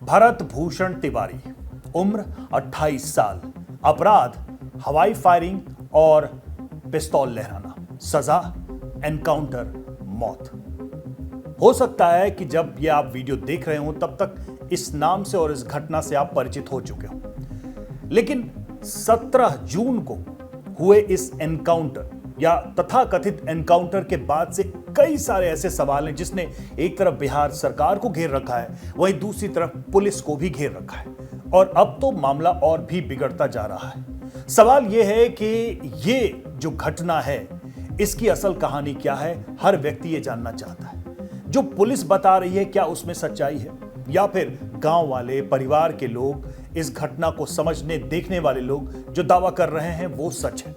भरत भूषण तिवारी, उम्र 28 साल, अपराध हवाई फायरिंग और पिस्तौल लहराना, सजा एनकाउंटर, मौत। हो सकता है कि जब ये आप वीडियो देख रहे हो तब तक इस नाम से और इस घटना से आप परिचित हो चुके हो, लेकिन 17 जून को हुए इस एनकाउंटर या तथाकथित एनकाउंटर के बाद से कई सारे ऐसे सवाल हैं जिसने एक तरफ बिहार सरकार को घेर रखा है, वहीं दूसरी तरफ पुलिस को भी घेर रखा है और अब तो मामला और भी बिगड़ता जा रहा है। सवाल यह है कि ये जो घटना है इसकी असल कहानी क्या है, हर व्यक्ति ये जानना चाहता है। जो पुलिस बता रही है क्या उसमें सच्चाई है, या फिर गांव वाले, परिवार के लोग, इस घटना को समझने देखने वाले लोग जो दावा कर रहे हैं वो सच है।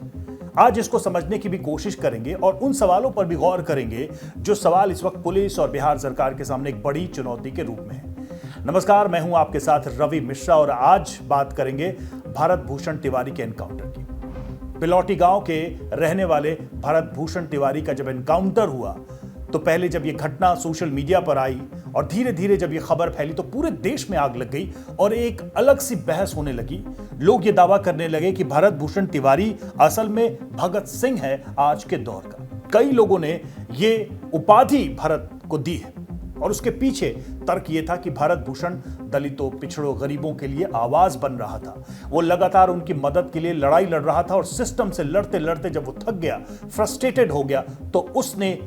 आज इसको समझने की भी कोशिश करेंगे और उन सवालों पर भी गौर करेंगे जो सवाल इस वक्त पुलिस और बिहार सरकार के सामने एक बड़ी चुनौती के रूप में है। नमस्कार, मैं हूं आपके साथ रवि मिश्रा और आज बात करेंगे भरत भूषण तिवारी के एनकाउंटर की। पिलौटी गांव के रहने वाले भरत भूषण तिवारी का जब एनकाउंटर हुआ तो पहले जब यह घटना सोशल मीडिया पर आई और धीरे धीरे जब यह खबर फैली तो पूरे देश में आग लग गई और एक अलग सी बहस होने लगी। लोग ये दावा करने लगे कि भरत भूषण तिवारी असल में भगत सिंह है आज के दौर का। कई लोगों ने ये उपाधि भरत को दी है और उसके पीछे तर्क ये था कि भरत भूषण दलितों, पिछड़ों, गरीबों के लिए आवाज बन रहा था। वो लगातार उनकी मदद के लिए लड़ाई लड़ रहा था और सिस्टम से लड़ते लड़ते जब वो थक गया, फ्रस्ट्रेटेड हो गया, तो उसने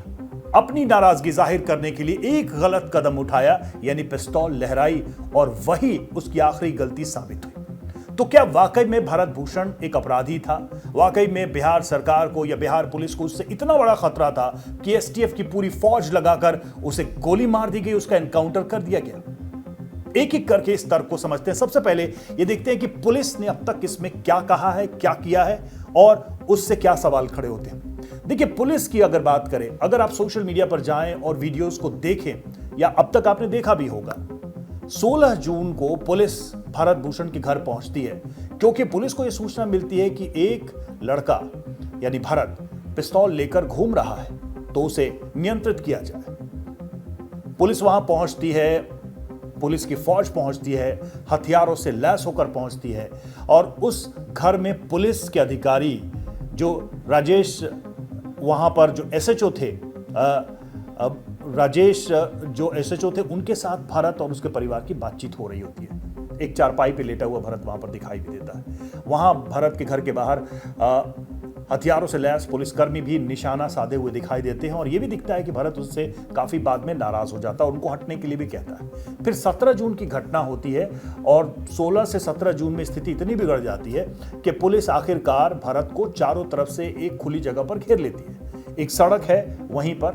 अपनी नाराजगी जाहिर करने के लिए एक गलत कदम उठाया, यानी पिस्तौल लहराई और वही उसकी आखिरी गलती साबित हुई। तो क्या वाकई में भरत भूषण एक अपराधी था? वाकई में बिहार सरकार को या बिहार पुलिस को उससे इतना बड़ा खतरा था कि एसटीएफ की पूरी फौज लगाकर उसे गोली मार दी गई, उसका एनकाउंटर कर दिया गया? एक एक करके इस तर्क को समझते हैं। सबसे पहले ये देखते हैं कि पुलिस ने अब तक इसमें क्या कहा है, क्या किया है और उससे क्या सवाल खड़े होते हैं। देखिए, पुलिस की अगर बात करें, अगर आप सोशल मीडिया पर जाएं और वीडियोस को देखें या अब तक आपने देखा भी होगा, 16 जून को पुलिस भरत भूषण के घर पहुंचती है क्योंकि पुलिस को यह सूचना मिलती है कि एक लड़का यानी भरत पिस्तौल लेकर घूम रहा है, तो उसे नियंत्रित किया जाए। पुलिस वहां पहुंचती है, पुलिस की फौज पहुंचती है, हथियारों से लैस होकर पहुंचती है और उस घर में पुलिस के अधिकारी जो राजेश, वहां पर जो एसएचओ थे, राजेश जो एसएचओ थे, उनके साथ भरत और उसके परिवार की बातचीत हो रही होती है। एक चारपाई पे लेटा हुआ भरत वहां पर दिखाई भी देता है। वहां भरत के घर के बाहर हथियारों से लैस पुलिसकर्मी भी निशाना साधे हुए दिखाई देते हैं और यह भी दिखता है कि भरत उससे काफी बाद में नाराज हो जाता है और उनको हटने के लिए भी कहता है। फिर 17 जून की घटना होती है और 16 से 17 जून में स्थिति इतनी बिगड़ जाती है कि पुलिस आखिरकार भरत को चारों तरफ से एक खुली जगह पर घेर लेती है। एक सड़क है वहीं पर,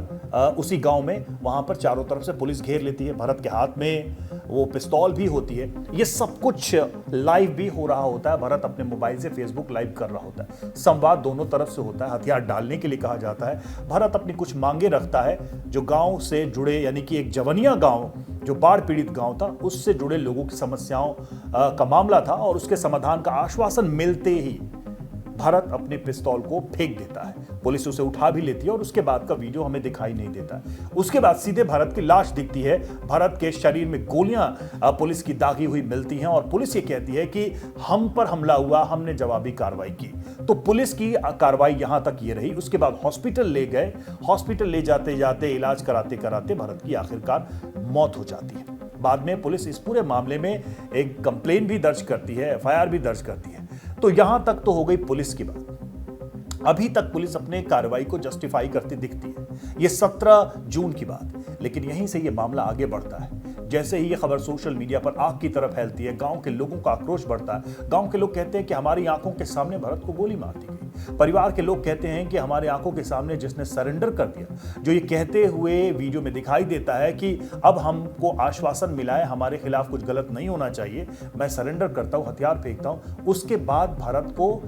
उसी गांव में, वहां पर चारों तरफ से पुलिस घेर लेती है। भरत के हाथ में वो पिस्तौल भी होती है। ये सब कुछ लाइव भी हो रहा होता है। भरत अपने मोबाइल से फेसबुक लाइव कर रहा होता है। संवाद दोनों तरफ से होता है। हथियार डालने के लिए कहा जाता है। भरत अपनी कुछ मांगे रखता है जो गांव से जुड़े, यानी कि एक जवनिया गांव जो बाढ़ पीड़ित गांव था, उससे जुड़े लोगों की समस्याओं का मामला था और उसके समाधान का आश्वासन मिलते ही भरत अपने पिस्तौल को फेंक देता है। पुलिस उसे उठा भी लेती है और उसके बाद का वीडियो हमें दिखाई नहीं देता। उसके बाद सीधे भरत की लाश दिखती है। भरत के शरीर में गोलियां पुलिस की दागी हुई मिलती हैं और पुलिस ये कहती है कि हम पर हमला हुआ, हमने जवाबी कार्रवाई की। तो पुलिस की कार्रवाई यहां तक ये रही। उसके बाद हॉस्पिटल ले गए। हॉस्पिटल ले जाते जाते, इलाज कराते कराते भरत की आखिरकार मौत हो जाती है। बाद में पुलिस इस पूरे मामले में एक कंप्लेन भी दर्ज करती है, एफआईआर भी दर्ज करती है। तो यहां तक तो हो गई पुलिस की बात। अभी तक पुलिस अपने कार्रवाई को जस्टिफाई करती दिखती है। ये 17 जून की बात, लेकिन यहीं से ये मामला आगे बढ़ता है। जैसे ही ये खबर सोशल मीडिया पर आग की तरह फैलती है, गांव के लोगों का आक्रोश बढ़ता है। गांव के लोग कहते हैं कि हमारी आंखों के सामने भरत को गोली मार दी गई। परिवार के लोग कहते हैं कि हमारी आंखों के सामने जिसने सरेंडर कर दिया, जो ये कहते हुए वीडियो में दिखाई देता है कि अब हमको आश्वासन मिला है, हमारे खिलाफ कुछ गलत नहीं होना चाहिए, मैं सरेंडर करता हूं, हथियार फेंकता हूं। उसके बाद भरत को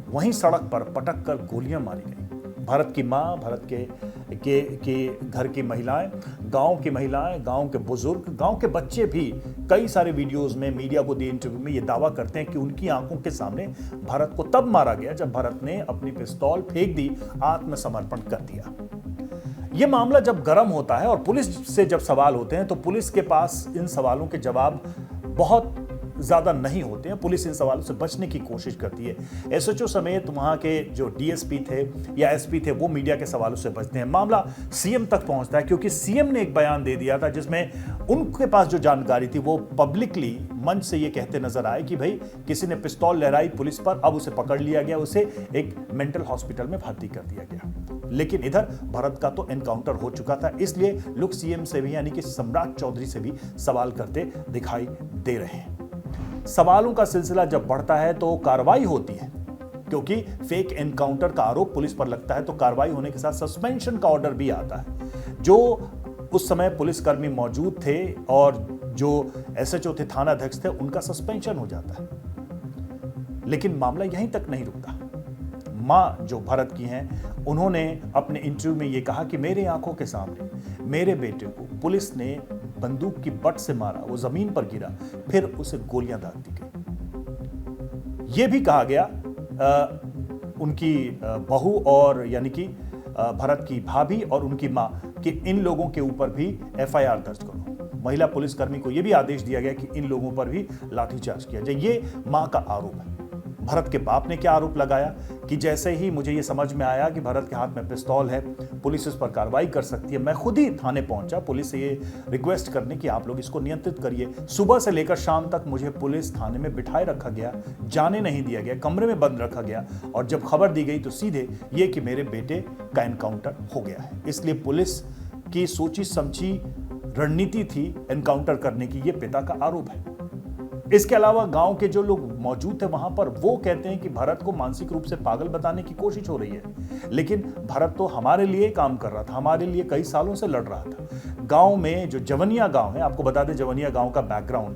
वहीं सड़क पर पटक कर गोलियां मारी गई। भरत की माँ, भरत के घर की महिलाएं, गांव के बुजुर्ग, गांव के बच्चे भी कई सारे वीडियोस में, मीडिया को दिए इंटरव्यू में ये दावा करते हैं कि उनकी आंखों के सामने भरत को तब मारा गया जब भरत ने अपनी पिस्तौल फेंक दी, आत्मसमर्पण कर दिया। यह मामला जब गर्म होता है और पुलिस से जब सवाल होते हैं तो पुलिस के पास इन सवालों के जवाब बहुत ज़्यादा नहीं होते हैं। पुलिस इन सवालों से बचने की कोशिश करती है। एसएचओ समेत वहाँ के जो डीएसपी थे या एसपी थे वो मीडिया के सवालों से बचते हैं। मामला सीएम तक पहुँचता है क्योंकि सीएम ने एक बयान दे दिया था जिसमें उनके पास जो जानकारी थी वो पब्लिकली मंच से ये कहते नजर आए कि भाई किसी ने पिस्तौल लहराई पुलिस पर, अब उसे पकड़ लिया गया, उसे एक मेंटल हॉस्पिटल में भर्ती कर दिया गया। लेकिन इधर भरत का तो एनकाउंटर हो चुका था, इसलिए लोग सीएम से भी यानी कि सम्राट चौधरी से भी सवाल करते दिखाई दे रहे हैं। सवालों का सिलसिला जब बढ़ता है तो कार्रवाई होती है, क्योंकि फेक एनकाउंटर का आरोप पुलिस पर लगता है तो कार्रवाई होने के साथ सस्पेंशन का ऑर्डर भी आता है। जो उस समय पुलिसकर्मी मौजूद थे और जो एसएचओ थे, थाना अध्यक्ष थे, उनका सस्पेंशन हो जाता है। लेकिन मामला यहीं तक नहीं रुकता। मां जो भरत की हैं, उन्होंने अपने इंटरव्यू में यह कहा कि मेरे आंखों के सामने मेरे बेटे को पुलिस ने बंदूक की बट से मारा, वो जमीन पर गिरा, फिर उसे गोलियां दाग दी गई। यह भी कहा गया उनकी बहू और यानी कि भरत की भाभी और उनकी मां कि इन लोगों के ऊपर भी एफआईआर दर्ज करो। महिला पुलिसकर्मी को यह भी आदेश दिया गया कि इन लोगों पर भी लाठीचार्ज किया जाए। ये मां का आरोप है। भरत के बाप ने क्या आरोप लगाया कि जैसे ही मुझे ये समझ में आया कि भरत के हाथ में पिस्तौल है, पुलिस इस पर कार्रवाई कर सकती है, मैं खुद ही थाने पहुंचा पुलिस से ये रिक्वेस्ट करने की आप लोग इसको नियंत्रित करिए। सुबह से लेकर शाम तक मुझे पुलिस थाने में बिठाए रखा गया, जाने नहीं दिया गया, कमरे में बंद रखा गया, और जब खबर दी गई तो सीधे ये कि मेरे बेटे का एनकाउंटर हो गया है। इसलिए पुलिस की सोची समझी रणनीति थी एनकाउंटर करने की, ये पिता का आरोप है। इसके अलावा गांव के जो लोग मौजूद थे वहां पर, वो कहते हैं कि भरत को मानसिक रूप से पागल बताने की कोशिश हो रही है। लेकिन भरत तो हमारे लिए काम कर रहा था, हमारे लिए कई सालों से लड़ रहा था। गांव में जो जवनिया गांव है, आपको बता दें जवनिया गांव का बैकग्राउंड,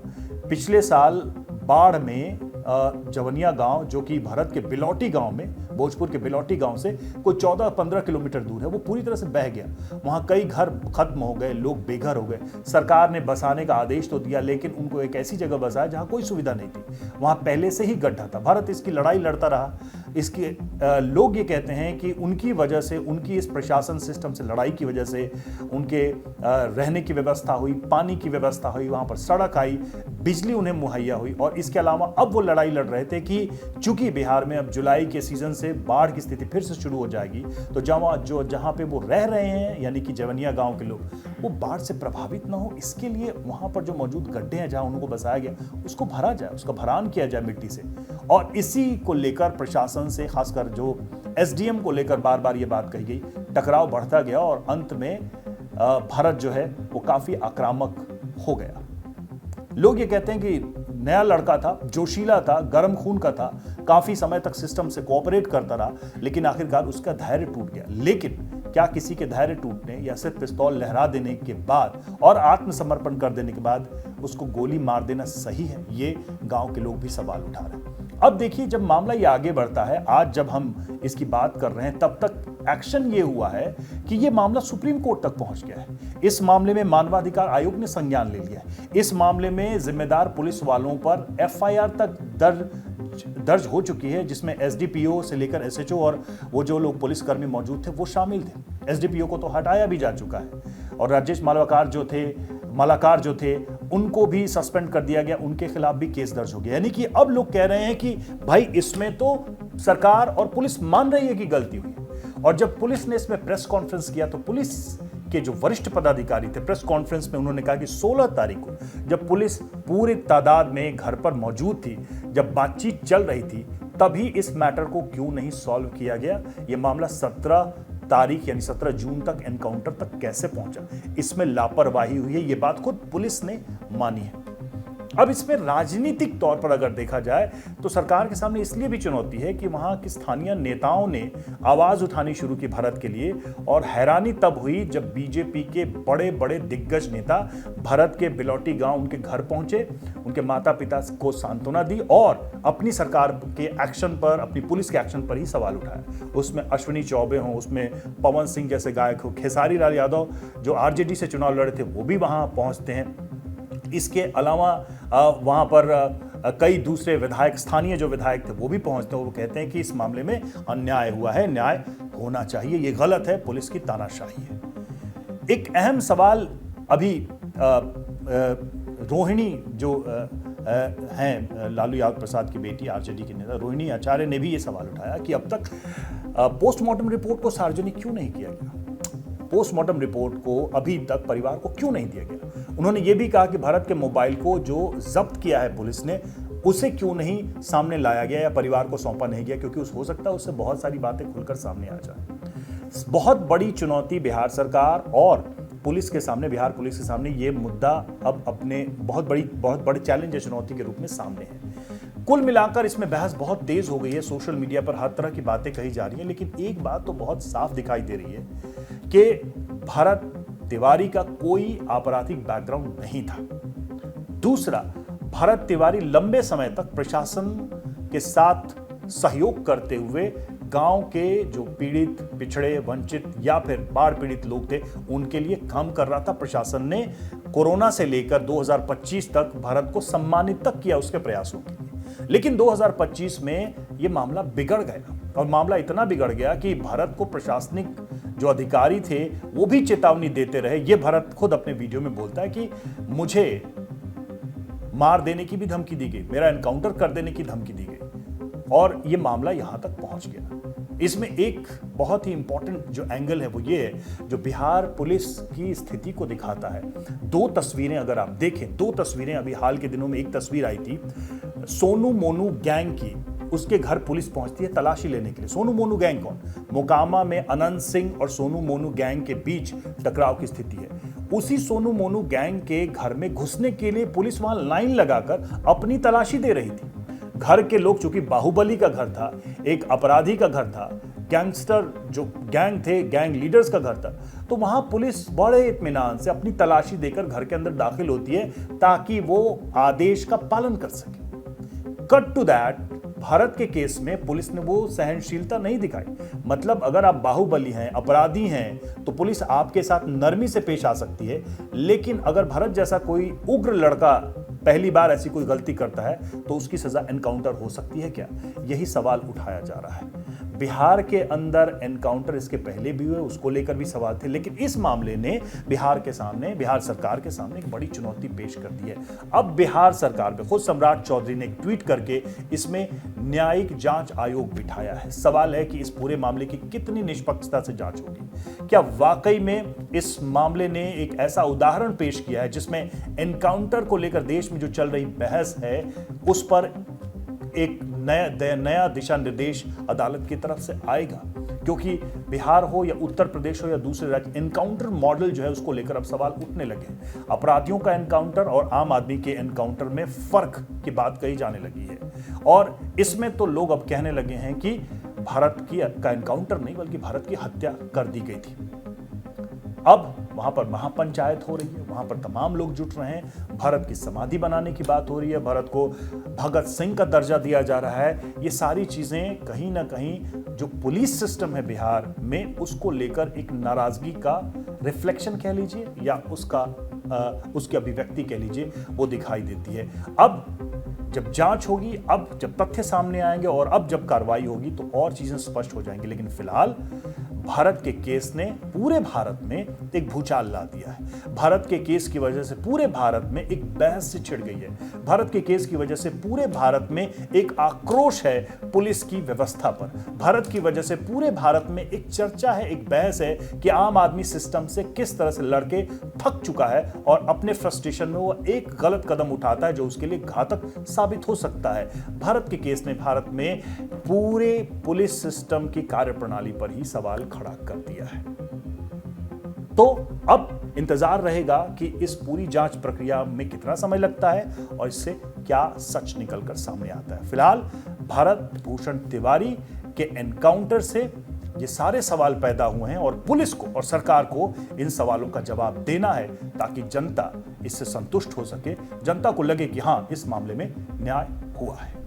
पिछले साल बाढ़ में जवनिया गांव जो कि भरत के बिलौटी गांव में, भोजपुर के बिलौटी गांव से कोई 14-15 किलोमीटर दूर है, वो पूरी तरह से बह गया। वहां कई घर खत्म हो गए, लोग बेघर हो गए। सरकार ने बसाने का आदेश तो दिया, लेकिन उनको एक ऐसी जगह बसाया जहां कोई सुविधा नहीं थी। वहां पहले से ही गड्ढा था। भारत इसकी लड़ाई लड़ता रहा। इसके लोग ये कहते हैं कि उनकी वजह से, उनकी इस प्रशासन सिस्टम से लड़ाई की वजह से उनके रहने की व्यवस्था हुई, पानी की व्यवस्था हुई, वहां पर सड़क आई, बिजली उन्हें मुहैया हुई। और इसके अलावा अब वो लड़ाई लड़ रहे थे कि चूंकि बिहार में अब जुलाई के सीजन से बाढ़ की स्थिति फिर से शुरू हो जाएगी, तो जहां पे वो रह रहे हैं यानी कि जवनिया गांव के लोग, वो बाढ़ से प्रभावित ना हो, इसके लिए वहां पर जो मौजूद गड्ढे हैं जहां उनको बसाया गया, उसको भरा जाए, उसका भरान किया जाए मिट्टी से। और इसी को लेकर प्रशासन से, खासकर जो एसडीएम को लेकर बार बार ये बात कही गई, टकराव बढ़ता गया और अंत में भारत जो है वो काफी आक्रामक हो गया। लोग ये कहते हैं कि नया लड़का था, जोशीला था, गर्म खून का था, काफी समय तक सिस्टम से कोऑपरेट करता रहा, लेकिन आखिरकार उसका धैर्य टूट गया। लेकिन क्या किसी के धैर्य टूटने या सिर्फ पिस्तौल लहरा देने के बाद और आत्मसमर्पण कर देने के बाद उसको गोली मार देना सही है? ये गांव के लोग भी सवाल उठा रहे हैं। अब देखिए, जब मामला ये आगे बढ़ता है, आज जब हम इसकी बात कर रहे हैं, तब तक एक्शन ये हुआ है कि ये मामला सुप्रीम कोर्ट तक पहुंच गया है। इस मामले में मानवाधिकार आयोग ने संज्ञान ले लिया है। इस मामले में जिम्मेदार पुलिस वालों पर एफआईआर तक दर्ज हो चुकी है, जिसमें एसडीपीओ से लेकर एसएचओ और वो जो लोग पुलिसकर्मी मौजूद थे वो शामिल थे। एसडीपीओ को तो हटाया भी जा चुका है और राजेश मालाकार जो थे उनको भी सस्पेंड कर दिया गया, उनके खिलाफ भी केस दर्ज हो गया। यानी कि अब लोग कह रहे हैं कि भाई इसमें तो सरकार और पुलिस मान रही है कि गलती हुई है। और जब पुलिस ने इसमें प्रेस कॉन्फ्रेंस किया तो पुलिस के जो वरिष्ठ पदाधिकारी थे, प्रेस कॉन्फ्रेंस में उन्होंने कहा कि 16 तारीख को जब पुलिस पूरी तादाद में घर पर मौजूद थी, जब बातचीत चल रही थी, तभी इस मैटर को क्यों नहीं सॉल्व किया गया? यह मामला 17 तारीख यानी 17 जून तक एनकाउंटर तक कैसे पहुंचा? इसमें लापरवाही हुई है, यह बात खुद पुलिस ने मानी है। अब इसमें राजनीतिक तौर पर अगर देखा जाए तो सरकार के सामने इसलिए भी चुनौती है कि वहां के स्थानीय नेताओं ने आवाज उठानी शुरू की भारत के लिए, और हैरानी तब हुई जब बीजेपी के बड़े बड़े दिग्गज नेता भारत के बिलौटी गांव उनके घर पहुंचे, उनके माता पिता को सांत्वना दी और अपनी सरकार के एक्शन पर, अपनी पुलिस के एक्शन पर ही सवाल उठाया। उसमें अश्विनी चौबे हों, उसमें पवन सिंह जैसे गायक हो, खेसारी लाल यादव जो आरजेडी से चुनाव लड़े थे वो भी वहां पहुंचते हैं। इसके अलावा वहां पर कई दूसरे विधायक, स्थानीय जो विधायक थे वो भी पहुंचते हैं। वो कहते हैं कि इस मामले में अन्याय हुआ है, न्याय होना चाहिए, ये गलत है, पुलिस की तानाशाही है। एक अहम सवाल अभी रोहिणी जो हैं लालू यादव प्रसाद की बेटी आरजेडी की नेता रोहिणी आचार्य ने भी ये सवाल उठाया कि अब तक पोस्टमार्टम रिपोर्ट को सार्वजनिक क्यों नहीं किया गया, पोस्टमार्टम रिपोर्ट को अभी तक परिवार को क्यों नहीं दिया गया। उन्होंने ये भी कहा कि भारत के मोबाइल को जो जब्त किया है पुलिस ने उसे क्यों नहीं सामने लाया गया या परिवार को सौंपा नहीं गया, क्योंकि हो सकता है उससे बहुत सारी बातें खुलकर सामने आ जाए। बहुत बड़ी चुनौती बिहार सरकार और पुलिस के सामने, बिहार पुलिस के सामने ये मुद्दा अब अपने बहुत बड़े चैलेंज या चुनौती के रूप में सामने है। कुल मिलाकर इसमें बहस बहुत तेज हो गई है, सोशल मीडिया पर हर तरह की बातें कही जा रही हैं, लेकिन एक बात तो बहुत साफ दिखाई दे रही है कि भरत तिवारी का कोई आपराधिक बैकग्राउंड नहीं था। दूसरा, भरत तिवारी लंबे समय तक प्रशासन के साथ सहयोग करते हुए गांव के जो पीड़ित, पिछड़े, वंचित या फिर बाढ़ पीड़ित लोग थे उनके लिए काम कर रहा था। प्रशासन ने कोरोना से लेकर 2025 तक भारत को सम्मानित तक किया उसके प्रयासों के लिए, लेकिन 2025 में यह मामला बिगड़ गया और मामला इतना बिगड़ गया कि भारत को प्रशासनिक जो अधिकारी थे वो भी चेतावनी देते रहे। ये भारत खुद अपने वीडियो में बोलता है कि मुझे मार देने की भी धमकी दी गई, मेरा एनकाउंटर कर देने की धमकी दी गई और यह मामला यहां तक पहुंच गया। इसमें एक बहुत ही इंपॉर्टेंट जो एंगल है वो ये है जो बिहार पुलिस की स्थिति को दिखाता है। दो तस्वीरें अगर आप देखें, दो तस्वीरें अभी हाल के दिनों में, एक तस्वीर आई थी सोनू मोनू गैंग की, उसके घर पुलिस पहुंचती है तलाशी लेने के लिए। सोनू मोनू गैंग कौन? मोकामा में अनंत सिंह और सोनू मोनू गैंग के बीच टकराव की स्थिति है। उसी सोनू मोनू गैंग के घर में घुसने के लिए पुलिस वहां लाइन लगाकर अपनी तलाशी दे रही थी। घर के लोग, चूंकि बाहुबली का घर था, एक अपराधी का घर था, गैंगस्टर जो गैंग थे, गैंग लीडर्स का घर था, तो वहां पुलिस बड़े इत्मीनान से अपनी तलाशी देकर घर के अंदर दाखिल होती है ताकि वो आदेश का पालन कर सके। कट टू दैट, भारत के केस में पुलिस ने वो सहनशीलता नहीं दिखाई। मतलब अगर आप बाहुबली हैं, अपराधी हैं, तो पुलिस आपके साथ नरमी से पेश आ सकती है, लेकिन अगर भारत जैसा कोई उग्र लड़का पहली बार ऐसी कोई गलती करता है तो उसकी सजा एनकाउंटर हो सकती है क्या? यही सवाल उठाया जा रहा है। बिहार के अंदर एनकाउंटर इसके पहले भी हुए, उसको लेकर भी सवाल थे, लेकिन इस मामले ने बिहार के सामने, बिहार सरकार के सामने एक बड़ी चुनौती पेश कर दी है। अब बिहार सरकार पे खुद सम्राट चौधरी ने एक ट्वीट करके इसमें न्यायिक जांच आयोग बिठाया है। सवाल है कि इस पूरे मामले की कितनी निष्पक्षता से जांच होगी। क्या वाकई में इस मामले ने एक ऐसा उदाहरण पेश किया है जिसमें एनकाउंटर को लेकर देश में जो चल रही बहस है उस पर एक नया दिशा निर्देश अदालत की तरफ से आएगा? क्योंकि बिहार हो या उत्तर प्रदेश हो या दूसरे राज्य, एनकाउंटर मॉडल जो है उसको लेकर अब सवाल उठने लगे। अपराधियों का एनकाउंटर और आम आदमी के एनकाउंटर में फर्क की बात कही जाने लगी है और इसमें तो लोग अब कहने लगे हैं कि भारत का एनकाउंटर नहीं बल्कि भारत की हत्या कर दी गई थी। अब वहां पर महापंचायत हो रही है, वहां पर तमाम लोग जुट रहे हैं, भारत की समाधि बनाने की बात हो रही है, भारत को भगत सिंह का दर्जा दिया जा रहा है। ये सारी चीजें कहीं ना कहीं जो पुलिस सिस्टम है बिहार में उसको लेकर एक नाराजगी का रिफ्लेक्शन कह लीजिए या उसकी अभिव्यक्ति कह लीजिए, वो दिखाई देती है। अब जब जांच होगी, अब जब तथ्य सामने आएंगे और अब जब कार्रवाई होगी तो और चीजें स्पष्ट हो जाएंगी, लेकिन फिलहाल भारत के केस ने पूरे भारत में एक भूचाल ला दिया है। भारत के केस की वजह से पूरे भारत में एक बहस से छिड़ गई है। भारत के केस की वजह से पूरे भारत में एक आक्रोश है पुलिस की व्यवस्था पर। भारत की वजह से पूरे भारत में एक चर्चा है, एक बहस है कि आम आदमी सिस्टम से किस तरह से लड़के थक चुका है और अपने फ्रस्ट्रेशन में वो एक गलत कदम उठाता है जो उसके लिए घातक साबित हो सकता है। भारत के केस ने भारत में पूरे पुलिस सिस्टम की कार्यप्रणाली पर ही सवाल खड़ा कर दिया है। तो अब इंतजार रहेगा कि इस पूरी जांच प्रक्रिया में कितना समय लगता है और इससे क्या सच निकलकर सामने आता है। फिलहाल भारत भूषण तिवारी के एनकाउंटर से ये सारे सवाल पैदा हुए हैं और पुलिस को और सरकार को इन सवालों का जवाब देना है ताकि जनता इससे संतुष्ट हो सके, जनता को लगे कि हां, इस मामले में न्याय हुआ है।